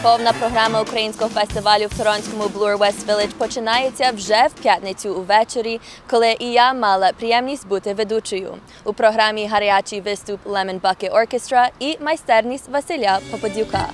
Повна програма українського фестивалю в торонському Bloor West Village починається вже в п'ятницю увечері, коли і я мала приємність бути ведучою. У програмі гарячий виступ Lemon Bucket Orkestra і майстерність Василя Попадюка.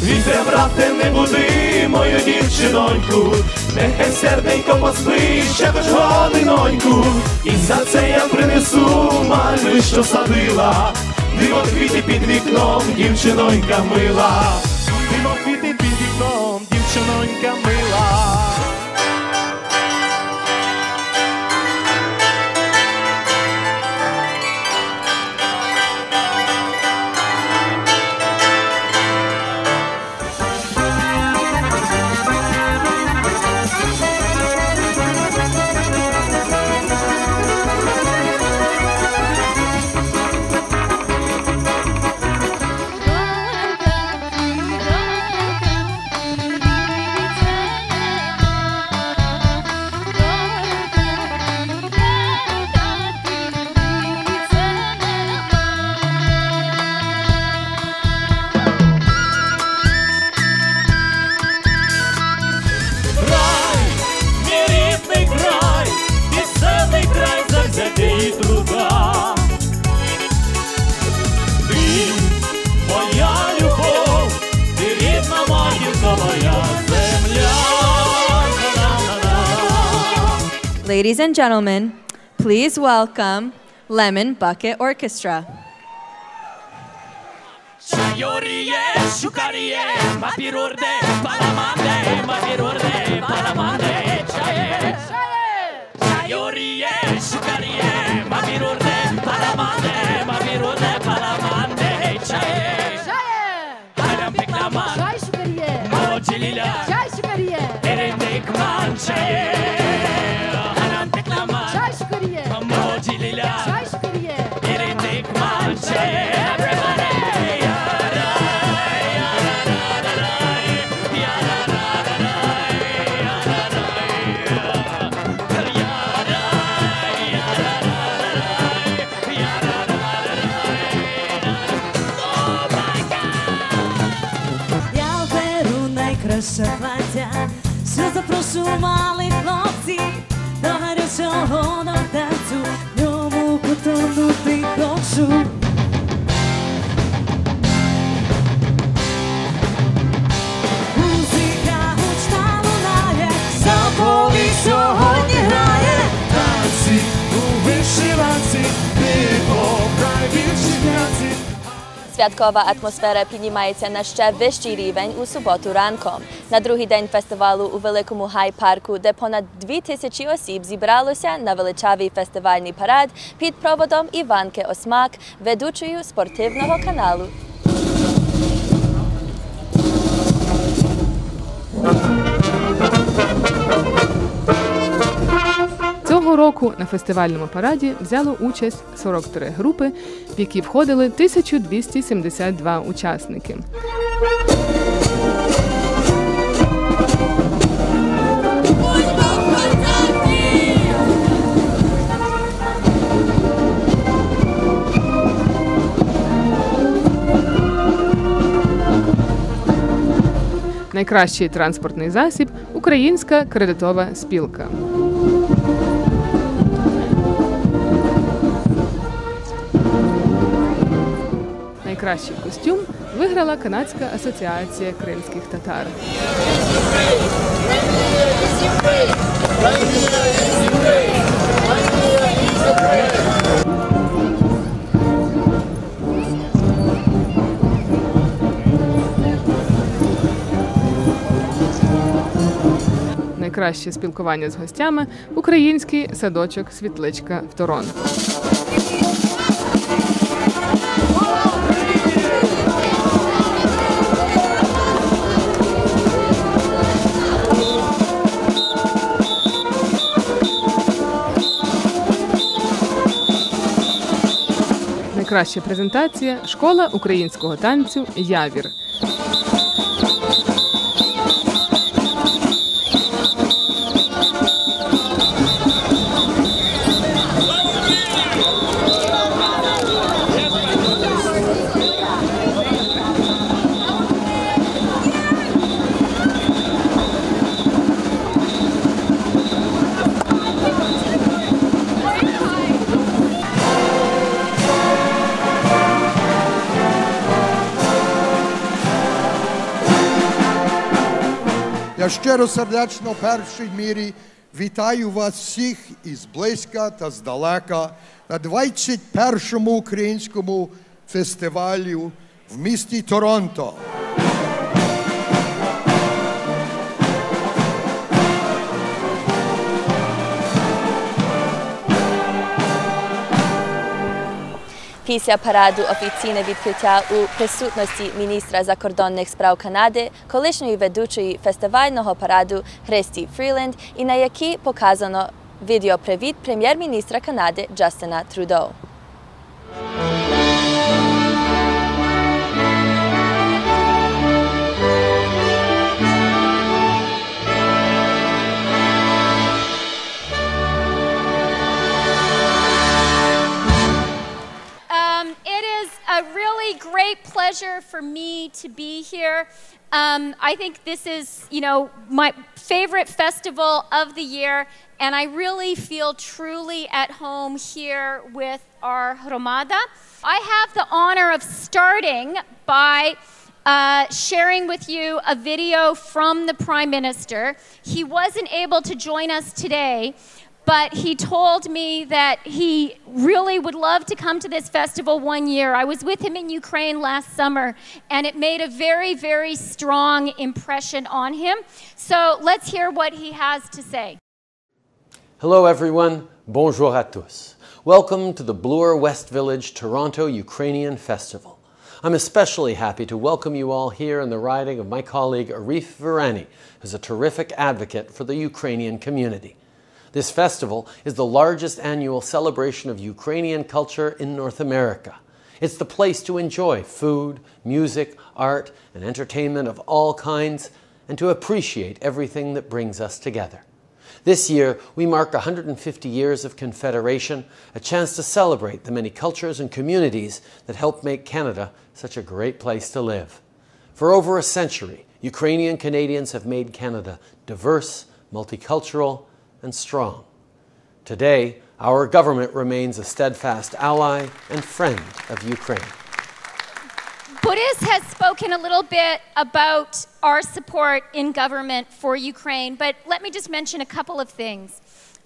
Вітре, брате, не буди мою дівчиноньку, нехай серденько поспить ще хоч годиноньку. І за це я принесу мальви, що садила, диво квіти під вікном, дівчинонька мила. Диво квіти під вікном, дівчинонька мила. Ladies and gentlemen, please welcome Lemon Bucket Orkestra. Чайоріє, шукаріє, мапірурде, паламанде, мапірурде, паламанде, чає. Чайоріє, шукаріє, мапірурде, паламанде, мапірурде, паламанде, чає. Hayran peklaman, mochilila, erindekman, çaye. Hayran peklaman, mochilila, erindekman, çaye. Everybody, Краса плаття, все запрошу малих хлопців до гарячого до танцю, в ньому потонути хочу. Музика гучна лунає, Заполі сьогодні грає. Танці у вишиванці, диво найбільші граці. Святкова атмосфера піднімається на ще вищий рівень у суботу ранком. На другий день фестивалу у Великому Гай-парку, де понад 2000 осіб зібралося на величавий фестивальний парад під проводом Іванки Осмак, ведучою спортивного каналу. Цього року на фестивальному параді взяло участь 43 групи, в які входили 1272 учасники. Найкращий транспортний засіб – Українська кредитова спілка. Найкращий костюм виграла Канадська асоціація кримських татар. Найкраще спілкування з гостями – український садочок «Світличка» в Торонто. Найкраща презентація – школа українського танцю «Явір». Я щиро сердечно в першій мірі вітаю вас всіх із близька та здалека на 21-му українському фестивалю в місті Торонто. Після параду офіційне відкриття у присутності міністра закордонних справ Канади, колишньої ведучої фестивального параду Христі Фріленд, і на якій показано відеопривіт прем'єр-міністра Канади Джастина Трюдо. A really great pleasure for me to be here. I think this is, my favorite festival of the year, and I really feel truly at home here with our Hromada. I have the honor of starting by sharing with you a video from the Prime Minister. He wasn't able to join us today, but he told me that he really would love to come to this festival one year. I was with him in Ukraine last summer, and it made a very, very strong impression on him. So let's hear what he has to say. Hello everyone, bonjour à tous. Welcome to the Bloor West Village Toronto Ukrainian Festival. I'm especially happy to welcome you all here in the riding of my colleague Arif Virani, who's a terrific advocate for the Ukrainian community. This festival is the largest annual celebration of Ukrainian culture in North America. It's the place to enjoy food, music, art, and entertainment of all kinds, and to appreciate everything that brings us together. This year, we mark 150 years of Confederation, a chance to celebrate the many cultures and communities that helped make Canada such a great place to live. For over a century, Ukrainian Canadians have made Canada diverse, multicultural, and strong. Today, our government remains a steadfast ally and friend of Ukraine. Boris has spoken a little bit about our support in government for Ukraine, but let me just mention a couple of things.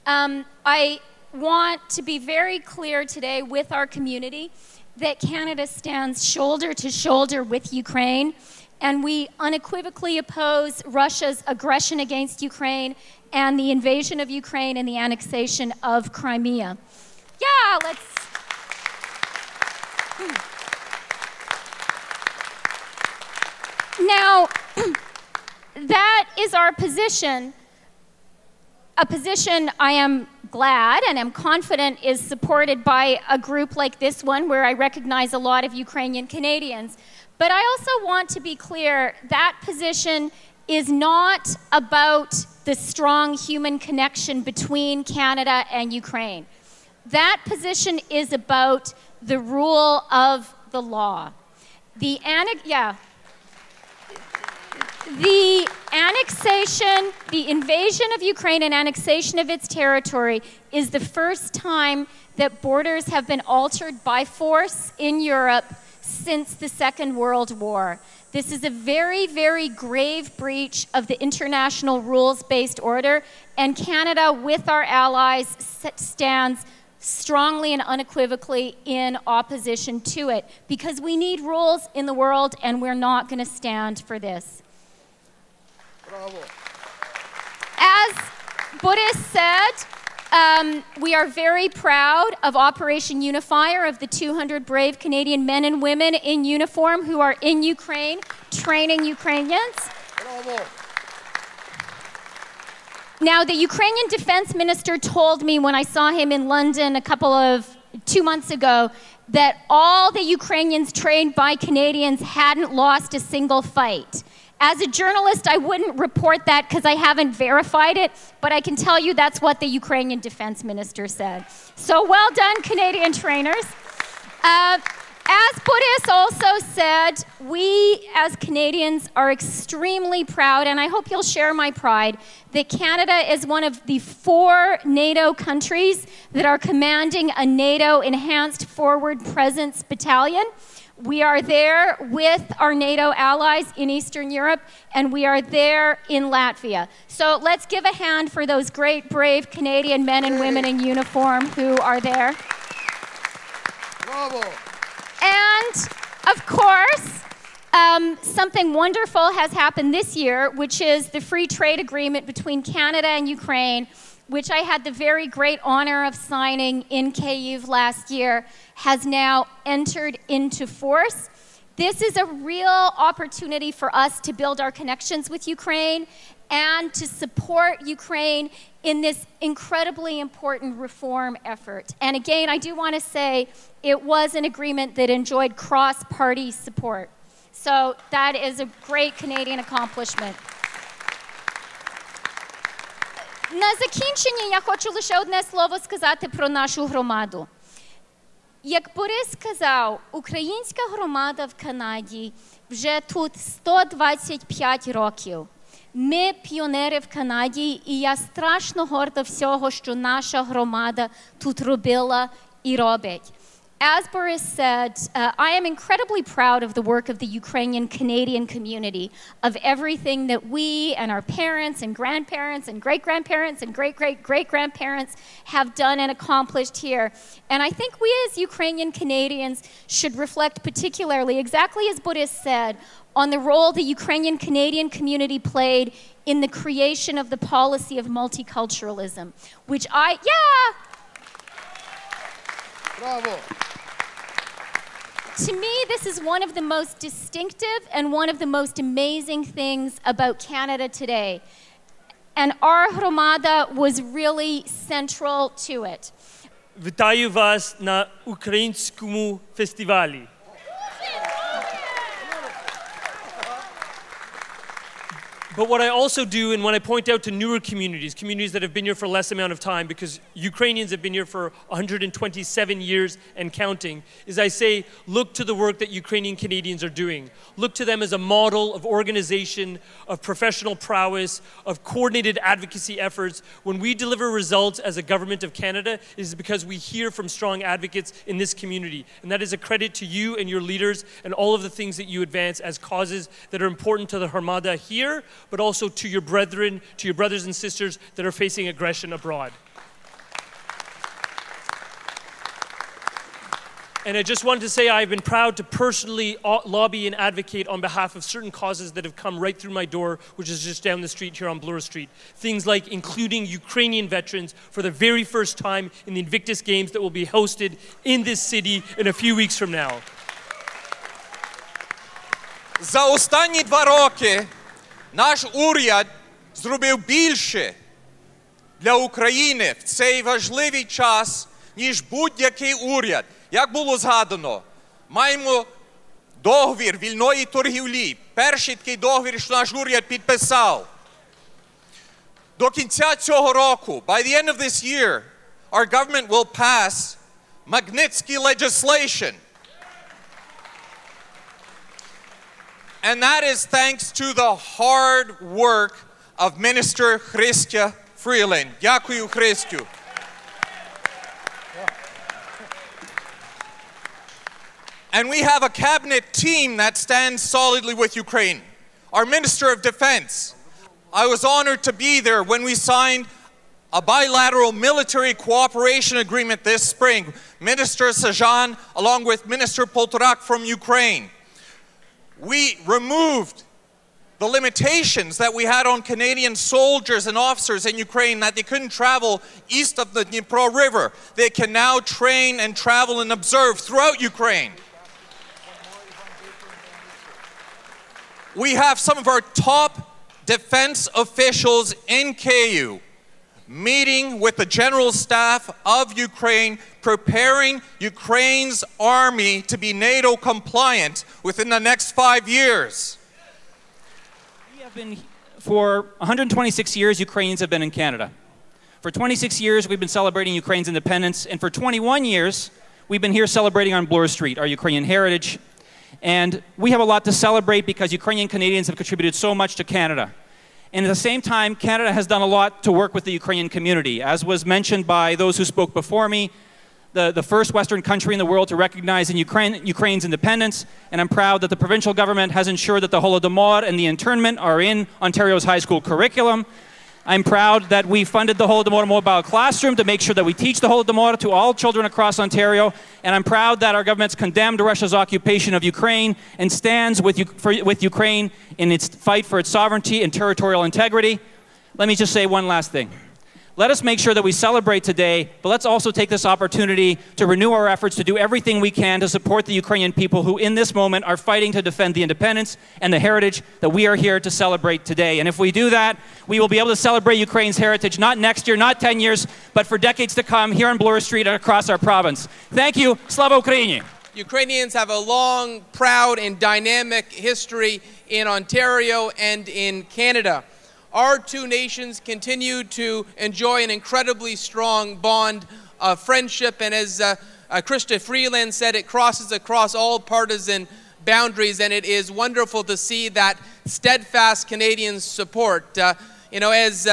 I want to be very clear today with our community that Canada stands shoulder to shoulder with Ukraine, and we unequivocally oppose Russia's aggression against Ukraine and the invasion of Ukraine and the annexation of Crimea. Yeah, let's... Now, that is our position, a position I am glad and am confident is supported by a group like this one where I recognize a lot of Ukrainian Canadians. But I also want to be clear, that position is not about the strong human connection between Canada and Ukraine. That position is about the rule of the law. The annexation, the invasion of Ukraine and annexation of its territory is the first time that borders have been altered by force in Europe since the Second World War. This is a very, very grave breach of the international rules-based order, and Canada, with our allies, stands strongly and unequivocally in opposition to it, because we need rules in the world and we're not going to stand for this. Bravo. As Boris said, we are very proud of Operation Unifier, of the 200 brave Canadian men and women in uniform who are in Ukraine training Ukrainians. Bravo. Now, the Ukrainian defense minister told me when I saw him in London 2 months ago that all the Ukrainians trained by Canadians hadn't lost a single fight. As a journalist, I wouldn't report that because I haven't verified it, but I can tell you that's what the Ukrainian defense minister said. So well done, Canadian trainers. As Boris also said, we as Canadians are extremely proud, and I hope you'll share my pride, that Canada is one of the 4 NATO countries that are commanding a NATO Enhanced Forward Presence Battalion. We are there with our NATO allies in Eastern Europe, and we are there in Latvia. So let's give a hand for those great, brave Canadian men and women in uniform who are there. Bravo. And, of course, something wonderful has happened this year, which is the free trade agreement between Canada and Ukraine, which I had the very great honor of signing in Kyiv last year, has now entered into force. This is a real opportunity for us to build our connections with Ukraine and to support Ukraine in this incredibly important reform effort. And again, I do want to say it was an agreement that enjoyed cross-party support. So that is a great Canadian accomplishment. На закінчення я хочу лише одне слово сказати про нашу громаду. Як Борис сказав, українська громада в Канаді вже тут 125 років. Ми піонери в Канаді, і я страшно горда всього, що наша громада тут робила і робить. As Boris said, I am incredibly proud of the work of the Ukrainian Canadian community, of everything that we and our parents and grandparents and great-grandparents and great-great-great-grandparents have done and accomplished here. And I think we as Ukrainian Canadians should reflect particularly, exactly as Boris said, on the role the Ukrainian Canadian community played in the creation of the policy of multiculturalism, which Bravo. To me, this is one of the most distinctive and one of the most amazing things about Canada today. And our Hromada was really central to it. Вітаю вас на українському фестивалі. But what I also do, and when I point out to newer communities, communities that have been here for less amount of time, because Ukrainians have been here for 127 years and counting, is I say, look to the work that Ukrainian Canadians are doing. Look to them as a model of organization, of professional prowess, of coordinated advocacy efforts. When we deliver results as a government of Canada, it is because we hear from strong advocates in this community. And that is a credit to you and your leaders and all of the things that you advance as causes that are important to the Hromada here, but also to your brethren, to your brothers and sisters that are facing aggression abroad. And I just wanted to say I've been proud to personally lobby and advocate on behalf of certain causes that have come right through my door, which is just down the street here on Bandura Street. Things like including Ukrainian veterans for the very first time in the Invictus Games that will be hosted in this city in a few weeks from now. За останні 2 роки наш уряд зробив більше для України в цей важливий час, ніж будь-який уряд. Як було згадано, маємо договір вільної торгівлі. Перший такий договір, що наш уряд підписав. До кінця цього року, by the end of this year, our government will pass Magnitsky legislation. And that is thanks to the hard work of Minister Христя Freeland. Дякую, Христю. And we have a cabinet team that stands solidly with Ukraine. Our Minister of Defense, I was honored to be there when we signed a bilateral military cooperation agreement this spring. Minister Sajan, along with Minister Poltorak from Ukraine. We removed the limitations that we had on Canadian soldiers and officers in Ukraine, that they couldn't travel east of the Dnipro River. They can now train and travel and observe throughout Ukraine. We have some of our top defense officials in Kyiv meeting with the general staff of Ukraine, preparing Ukraine's army to be NATO compliant within the next 5 years. We have been, for 126 years, Ukrainians have been in Canada. For 26 years, we've been celebrating Ukraine's independence, and for 21 years, we've been here celebrating on Bloor Street, our Ukrainian heritage. And we have a lot to celebrate because Ukrainian Canadians have contributed so much to Canada. And at the same time, Canada has done a lot to work with the Ukrainian community. As was mentioned by those who spoke before me, the first Western country in the world to recognize Ukraine's independence, and I'm proud that the provincial government has ensured that the Holodomor and the internment are in Ontario's high school curriculum. I'm proud that we funded the Holodomor mobile classroom to make sure that we teach the Holodomor to all children across Ontario. And I'm proud that our government's condemned Russia's occupation of Ukraine and stands with Ukraine in its fight for its sovereignty and territorial integrity. Let me just say one last thing. Let us make sure that we celebrate today, but let's also take this opportunity to renew our efforts to do everything we can to support the Ukrainian people who in this moment are fighting to defend the independence and the heritage that we are here to celebrate today. And if we do that, we will be able to celebrate Ukraine's heritage not next year, not 10 years, but for decades to come here on Bloor Street and across our province. Thank you. Slava Ukraini! Ukrainians have a long, proud, and dynamic history in Ontario and in Canada. Our two nations continue to enjoy an incredibly strong bond of friendship, and as Krista Freeland said, it crosses across all partisan boundaries, and it is wonderful to see that steadfast Canadian support. As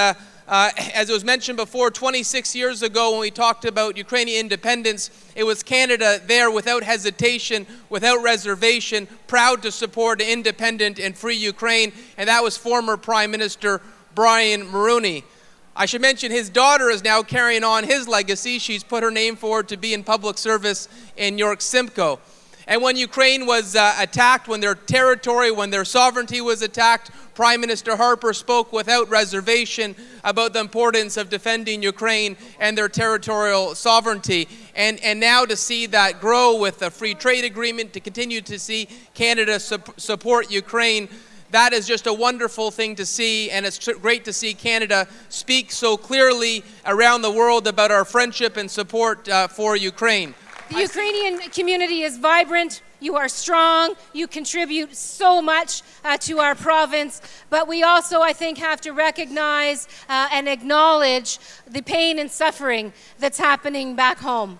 it was mentioned before, 26 years ago when we talked about Ukrainian independence, it was Canada there without hesitation, without reservation, proud to support an independent and free Ukraine, and that was former Prime Minister Brian Mulroney. I should mention his daughter is now carrying on his legacy. She's put her name forward to be in public service in York Simcoe. And when Ukraine was attacked, when their territory, when their sovereignty was attacked, Prime Minister Harper spoke without reservation about the importance of defending Ukraine and their territorial sovereignty. And now to see that grow with a free trade agreement, to continue to see Canada support Ukraine, that is just a wonderful thing to see, and it's great to see Canada speak so clearly around the world about our friendship and support for Ukraine. The Ukrainian community is vibrant, you are strong, you contribute so much to our province, but we also, I think, have to recognize and acknowledge the pain and suffering that's happening back home.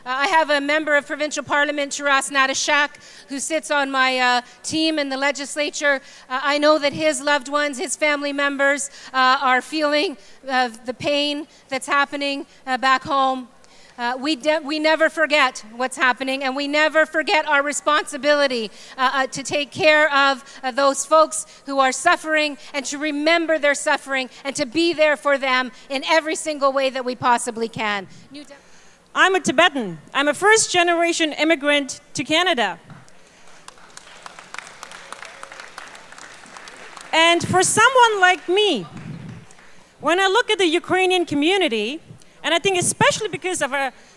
I have a member of provincial parliament, Taras Natashak, who sits on my team in the legislature. I know that his loved ones, his family members, are feeling the pain that's happening back home. We never forget what's happening, and we never forget our responsibility to take care of those folks who are suffering, and to remember their suffering, and to be there for them in every single way that we possibly can. I'm a Tibetan. I'm a first-generation immigrant to Canada. And for someone like me, when I look at the Ukrainian community, and I think especially because of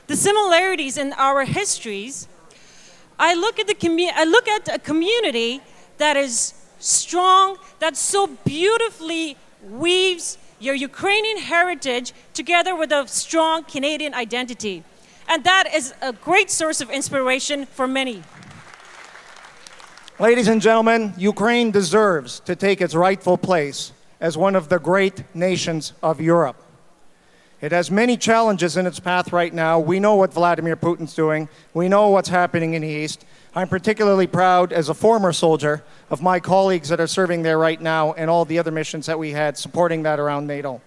the similarities in our histories, I look at a community that is strong, that so beautifully weaves your Ukrainian heritage together with a strong Canadian identity. And that is a great source of inspiration for many. Ladies and gentlemen, Ukraine deserves to take its rightful place as one of the great nations of Europe. It has many challenges in its path right now. We know what Vladimir Putin's doing. We know what's happening in the East. I'm particularly proud, as a former soldier, of my colleagues that are serving there right now and all the other missions that we had supporting that around NATO.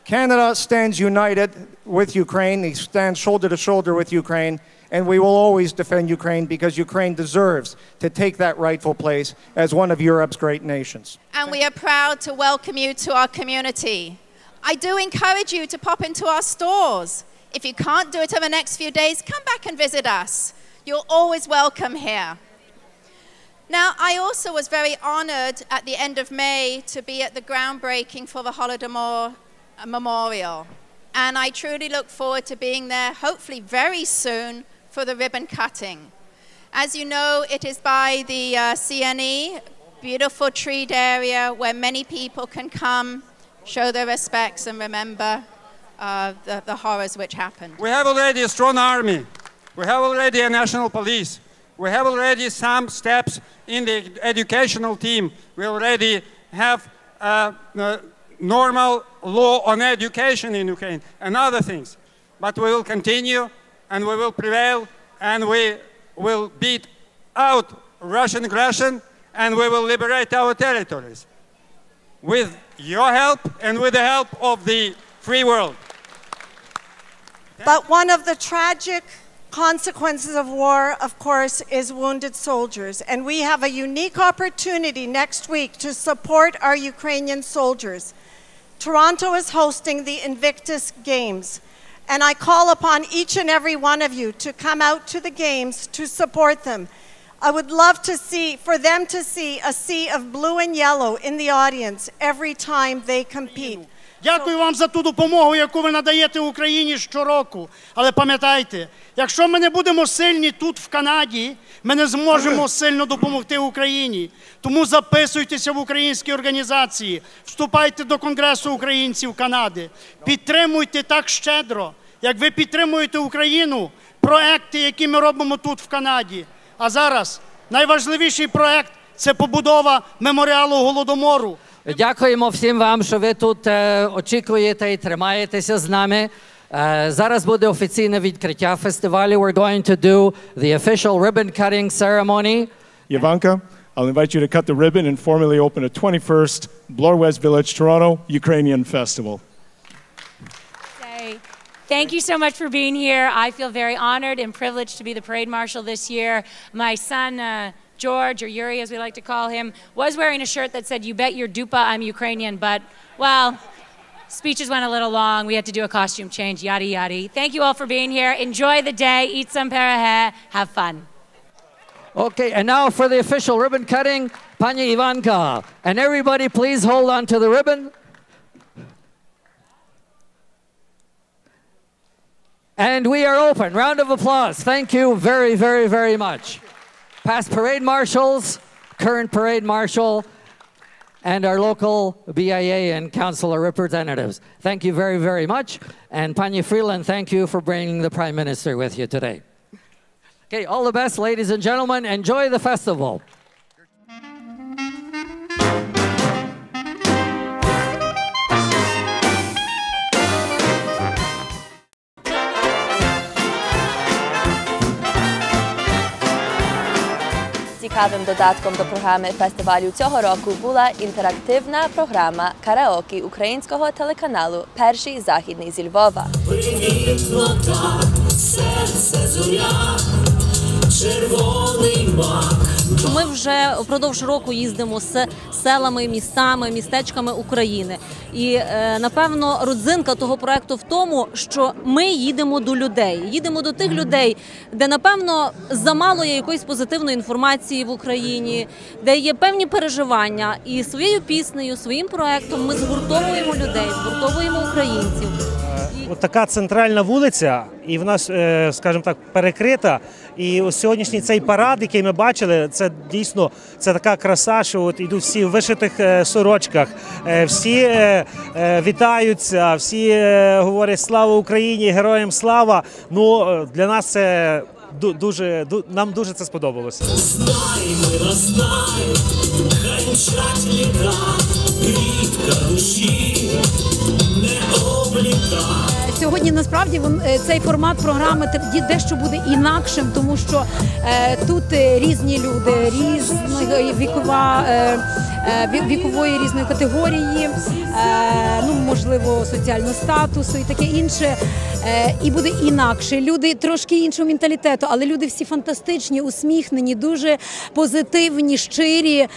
Canada stands united with Ukraine. They stand shoulder to shoulder with Ukraine, and we will always defend Ukraine because Ukraine deserves to take that rightful place as one of Europe's great nations. And we are proud to welcome you to our community. I do encourage you to pop into our stores. If you can't do it over the next few days, come back and visit us. You're always welcome here. Now, I also was very honored at the end of May to be at the groundbreaking for the Holodomor Memorial. And I truly look forward to being there, hopefully very soon, for the ribbon cutting. As you know, it is by the CNE, beautiful treed area where many people can come, show their respects and remember the horrors which happened. We have already a strong army. We have already a national police. We have already some steps in the educational team. We already have normal law on education in Ukraine and other things. But we will continue and we will prevail and we will beat out Russian aggression and we will liberate our territories with your help and with the help of the free world. But one of the tragic consequences of war, of course, is wounded soldiers. And we have a unique opportunity next week to support our Ukrainian soldiers. Toronto is hosting the Invictus Games. And I call upon each and every one of you to come out to the games to support them. I would love to see, for them to see a sea of blue and yellow in the audience every time they compete. Дякую вам за ту допомогу, яку ви надаєте Україні щороку. Але пам'ятайте, якщо ми не будемо сильні тут, в Канаді, ми не зможемо сильно допомогти Україні. Тому записуйтеся в українські організації, вступайте до Конгресу українців Канади, підтримуйте так щедро, як ви підтримуєте Україну, проекти, які ми робимо тут, в Канаді. А зараз найважливіший проект – це побудова меморіалу Голодомору. Дякуємо всім вам, що ви тут очікуєте і тримаєтеся з нами. Зараз буде офіційне відкриття фестивалю. We're going to do the official ribbon cutting ceremony. Ivanka, I'll invite you to cut the ribbon and formally open the 21st Bloor West Village, Toronto Ukrainian Festival. Thank you so much for being here. I feel very honored and privileged to be the parade marshal this year. My son, George, or Yuri as we like to call him, was wearing a shirt that said, "You bet your dupa I'm Ukrainian," but, well, speeches went a little long. We had to do a costume change, yada, yada. Thank you all for being here. Enjoy the day. Eat some parahe. Have fun. Okay, and now for the official ribbon cutting, Pani Ivanka. And everybody please hold on to the ribbon. And we are open. Round of applause. Thank you very, very, very much. Past parade marshals, current parade marshal, and our local BIA and councillor representatives. Thank you very, very much. And Pani Freeland, thank you for bringing the Prime Minister with you today. Okay, all the best, ladies and gentlemen. Enjoy the festival. Цікавим додатком до програми фестивалю цього року була інтерактивна програма караоке українського телеканалу «Перший західний» зі Львова. Привітно так, серце зоря, червоний мак. Ми вже впродовж року їздимо з селами, містами, містечками України. І, напевно, родзинка того проєкту в тому, що ми їдемо до людей. Їдемо до тих людей, де, напевно, замало є якоїсь позитивної інформації в Україні, де є певні переживання. І своєю піснею, своїм проєктом ми згуртовуємо людей, згуртовуємо українців. От така центральна вулиця, і вона, скажімо так, перекрита. І ось сьогоднішній цей парад, який ми бачили, це дійсно це така краса, що от йдуть всі в вишитих сорочках, всі вітаються, всі говорять «Слава Україні! Героям слава!». Ну, для нас це нам дуже це сподобалося. Знай, мила, знай, хай мчать літа, квітка душі не обліта. Сьогодні, насправді, цей формат програми дещо буде інакшим, тому що тут різні люди, різної вікової різної категорії, ну, можливо, соціального статусу і таке інше. І буде інакше. Люди трошки іншого менталітету, але люди всі фантастичні, усміхнені, дуже позитивні, щирі.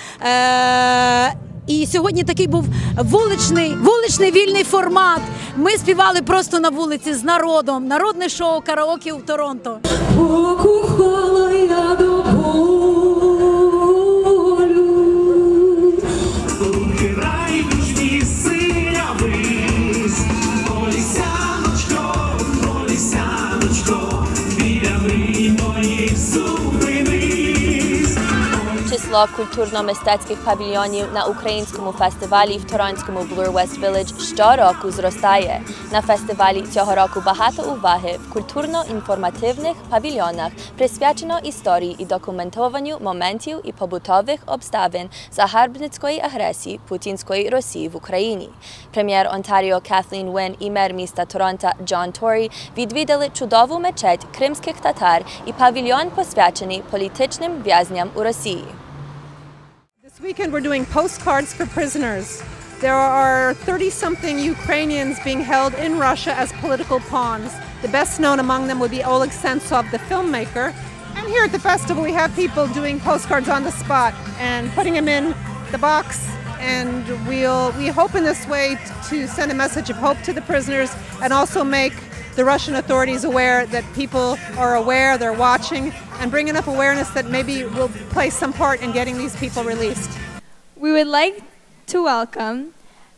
І сьогодні такий був вуличний вільний формат. Ми співали просто на вулиці з народом. Народне шоу караоке у Торонто. Покохала я до болю, край душні синявись, Олісяночко, біля мрій моїх зупинись. Число культурно-мистецьких павільйонів на українському фестивалі в торонському Bloor West Village щороку зростає. На фестивалі цього року багато уваги в культурно-інформативних павільйонах присвячено історії і документованню моментів і побутових обставин загарбницької агресії путінської Росії в Україні. Прем'єр Онтаріо Катлін Він і мер міста Торонто Джон Торі відвідали чудову мечеть кримських татар і павільйон, посвячений політичним в'язням у Росії. This weekend we're doing postcards for prisoners. There are 30-something Ukrainians being held in Russia as political pawns. The best known among them would be Oleg Sentsov, the filmmaker. And here at the festival we have people doing postcards on the spot and putting them in the box. And we hope in this way to send a message of hope to the prisoners and also make the Russian authorities aware that people are aware, they're watching, and bring enough awareness that maybe we'll play some part in getting these people released. We would like to welcome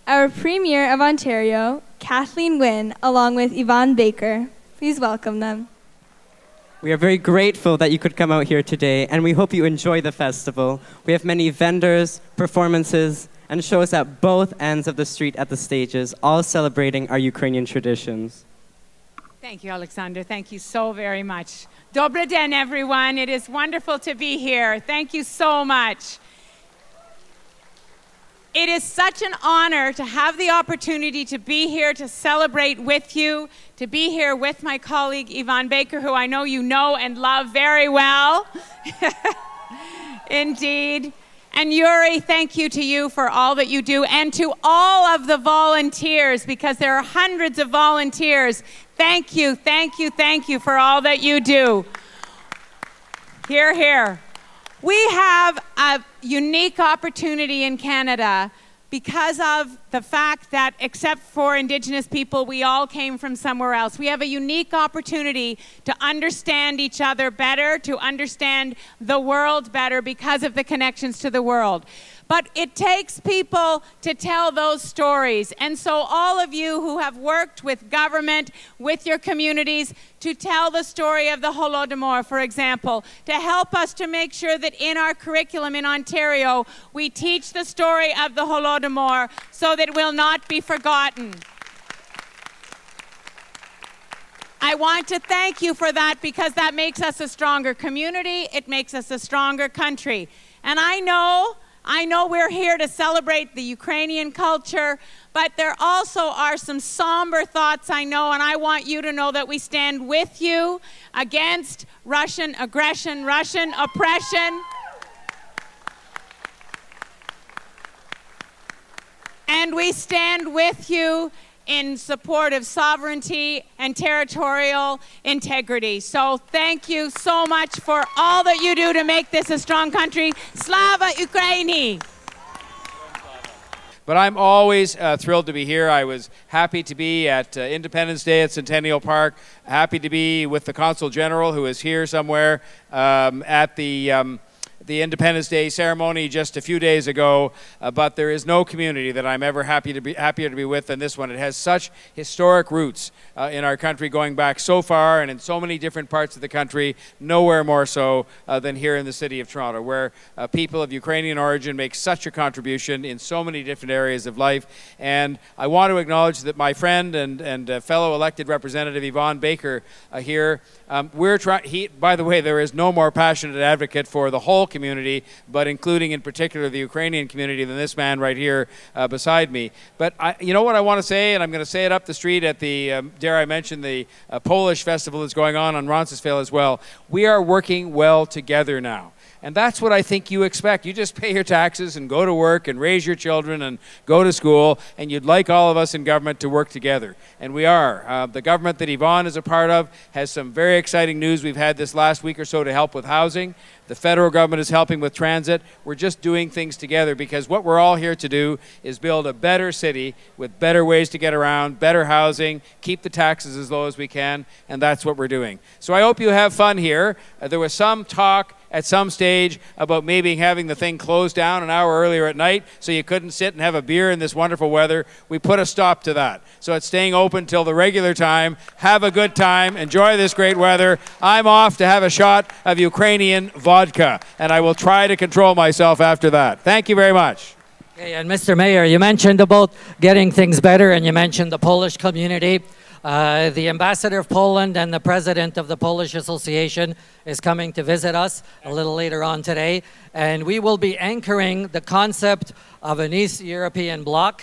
our Premier of Ontario, Kathleen Wynne, along with Yvonne Baker. Please welcome them. We are very grateful that you could come out here today, and we hope you enjoy the festival. We have many vendors, performances, and shows at both ends of the street at the stages, all celebrating our Ukrainian traditions. Thank you, Alexander. Thank you so very much. Dobry den, everyone. It is wonderful to be here. Thank you so much. It is such an honor to have the opportunity to be here to celebrate with you, to be here with my colleague Yvonne Baker, who I know you know and love very well. Indeed. And Yuri, thank you to you for all that you do, and to all of the volunteers, because there are hundreds of volunteers. Thank you, thank you, thank you for all that you do. Hear, hear. We have a unique opportunity in Canada because of the fact that, except for Indigenous people, we all came from somewhere else. We have a unique opportunity to understand each other better, to understand the world better because of the connections to the world. But it takes people to tell those stories. And so all of you who have worked with government, with your communities, to tell the story of the Holodomor, for example, to help us to make sure that in our curriculum in Ontario, we teach the story of the Holodomor so that it will not be forgotten. I want to thank you for that, because that makes us a stronger community. It makes us a stronger country. And I know we're here to celebrate the Ukrainian culture, but there also are some somber thoughts, I know, and I want you to know that we stand with you against Russian aggression, Russian oppression. And we stand with you in support of sovereignty and territorial integrity. So thank you so much for all that you do to make this a strong country. Slava Ukraini! But I'm always thrilled to be here. I was happy to be at Independence Day at Centennial Park, happy to be with the Consul General, who is here somewhere, at the Independence Day ceremony just a few days ago, but there is no community that I'm ever happier to be with than this one. It has such historic roots in our country, going back so far and in so many different parts of the country, nowhere more so than here in the city of Toronto, where people of Ukrainian origin make such a contribution in so many different areas of life. And I want to acknowledge that my friend and fellow elected representative Yvonne Baker here, by the way, there is no more passionate advocate for the whole community, but including in particular the Ukrainian community, than this man right here beside me. But you know what I want to say, and I'm going to say it up the street at the, dare I mention, the Polish festival that's going on Roncesvalles as well. We are working well together now. And that's what I think you expect. You just pay your taxes and go to work and raise your children and go to school, and you'd like all of us in government to work together. And we are. The government that Yvonne is a part of has some very exciting news we've had this last week or so to help with housing. The federal government is helping with transit. We're just doing things together because what we're all here to do is build a better city with better ways to get around, better housing, keep the taxes as low as we can, and that's what we're doing. So I hope you have fun here. There was some talk at some stage about maybe having the thing closed down an hour earlier at night so you couldn't sit and have a beer in this wonderful weather. We put a stop to that. So it's staying open till the regular time. Have a good time. Enjoy this great weather. I'm off to have a shot of Ukrainian vodka, and I will try to control myself after that. Thank you very much. Okay, and Mr. Mayor, you mentioned about getting things better, and you mentioned the Polish community. The ambassador of Poland and the president of the Polish Association is coming to visit us a little later on today, and we will be anchoring the concept of an East European bloc,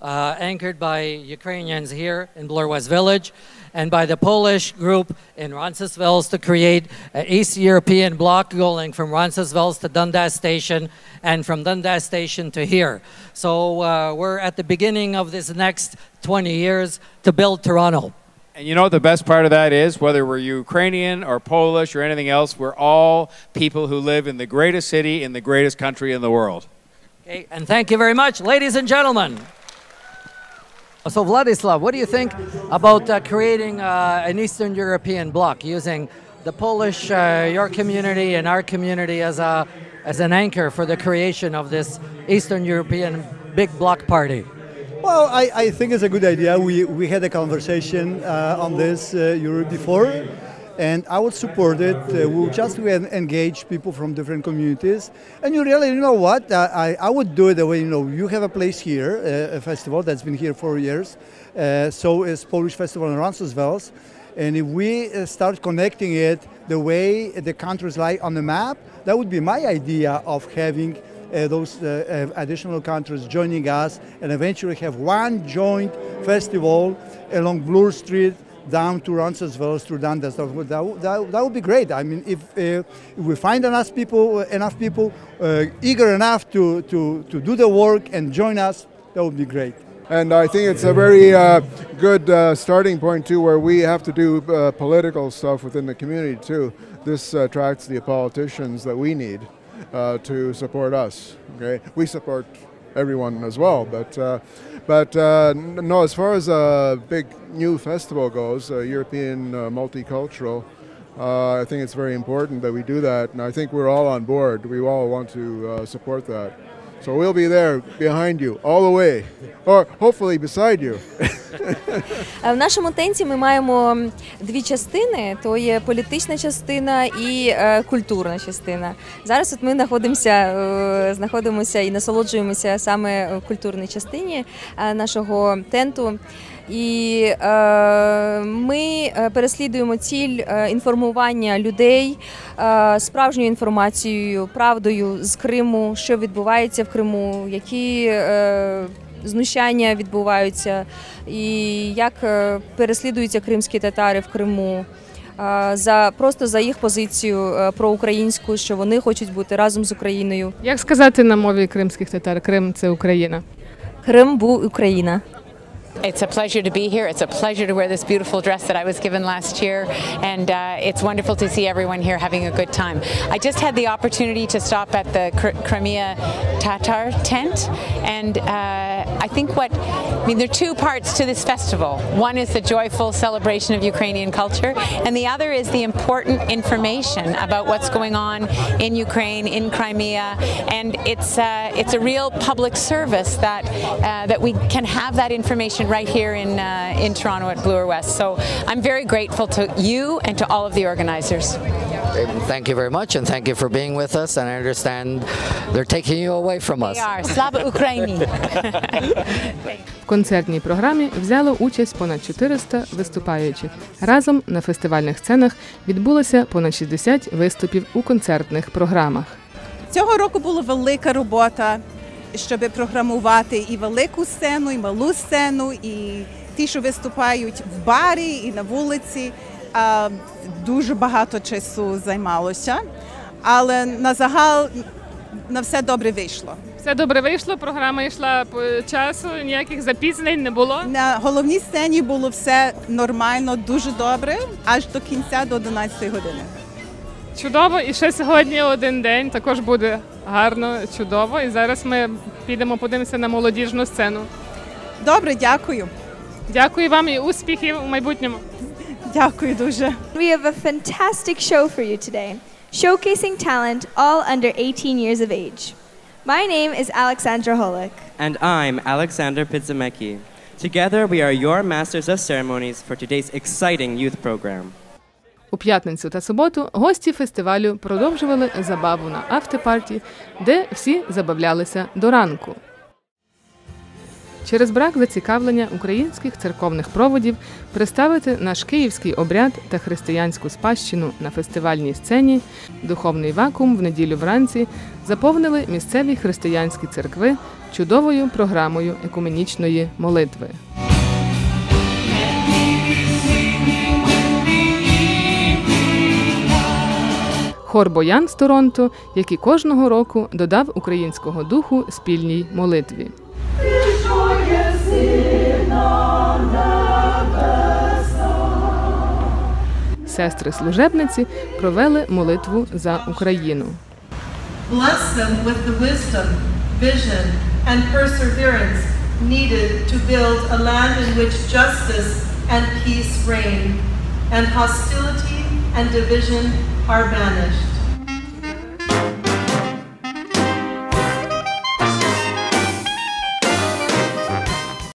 anchored by Ukrainians here in Bloor West Village, and by the Polish group in Roncesvalles to create an East European bloc going from Roncesvalles to Dundas Station and from Dundas Station to here. So we're at the beginning of this next 20 years to build Toronto. And you know what the best part of that is? Whether we're Ukrainian or Polish or anything else, we're all people who live in the greatest city in the greatest country in the world. Okay, and thank you very much, ladies and gentlemen. So Vladislav, what do you think about creating an Eastern European bloc using the Polish, your community and our community as an anchor for the creation of this Eastern European big bloc party? Well, I think it's a good idea. We had a conversation on this before, and I would support it. We'll just engage people from different communities. And you know what? I would do it the way, you have a place here, a festival that's been here for years. So is Polish Festival in Roncesvalles. And if we start connecting it the way the countries lie on the map, that would be my idea of having those additional countries joining us and eventually have one joint festival along Bloor Street down to Roncesvalles through Dundas. That would be great. I mean, if we find enough people eager enough to do the work and join us, that would be great. And I think it's a very good starting point too, where we have to do political stuff within the community too. This attracts the politicians that we need to support us. Okay, we support everyone as well, but no, as far as a big new festival goes, European multicultural, I think it's very important that we do that, and I think we're all on board. We all want to support that. So we'll be there behind you all the way, or hopefully beside you. В нашому тенті ми маємо дві частини, то є політична частина і культурна частина. Зараз от ми знаходимося і насолоджуємося саме в культурній частині нашого тенту. І ми переслідуємо ціль інформування людей справжньою інформацією, правдою з Криму, що відбувається в Криму, які знущання відбуваються і як переслідуються кримські татари в Криму. Просто за їх позицію проукраїнську, що вони хочуть бути разом з Україною. Як сказати на мові кримських татар? Крим – це Україна. Крим був Україна. It's a pleasure to be here. It's a pleasure to wear this beautiful dress that I was given last year, and it's wonderful to see everyone here having a good time. I just had the opportunity to stop at the Crimea Tatar tent, and I think there are two parts to this festival. One is the joyful celebration of Ukrainian culture, and the other is the important information about what's going on in Ukraine, in Crimea, and it's a real public service that we can have that information right here in Toronto at Bloor West. So I'm very grateful to you and to all of the organizers. Thank you very much, and thank you for being with us. And I understand they're taking you away from us. They are. Slava Ukraini. В концертній програмі взяло участь понад 400 виступаючих. Разом на фестивальних сценах відбулося понад 60 виступів у концертних програмах. Цього року була велика робота, щоб програмувати і велику сцену, і малу сцену, і ті, що виступають в барі і на вулиці. Дуже багато часу займалося, але на загал на все добре вийшло. Все добре вийшло, програма йшла по часу, ніяких запізнень не було. На головній сцені було все нормально, дуже добре, аж до кінця, до 11 години. Чудово, і ще сьогодні один день, також буде гарно, чудово. І зараз ми підемо подивимося на молодіжну сцену. Добре, дякую. Дякую вам і успіхів у майбутньому. Дякую дуже. We have a fantastic show for you today, showcasing talent all under 18 years of age. My name is Alexandra Holik. And I'm Alexander Pizzamecki. Together we are your Masters of Ceremonies for today's exciting youth program. У п'ятницю та суботу гості фестивалю продовжували забаву на автопарті, де всі забавлялися до ранку. Через брак зацікавлення українських церковних проводів представити наш київський обряд та християнську спадщину на фестивальній сцені, духовний вакуум в неділю вранці заповнили місцеві християнські церкви чудовою програмою екуменічної молитви. Хор «Боян» з Торонто, який кожного року додав українського духу спільній молитві. Сестри-служебниці провели молитву за Україну. Bless them with the wisdom, vision, and perseverance needed to build a land in which justice and peace reign, and hostility and division are banished.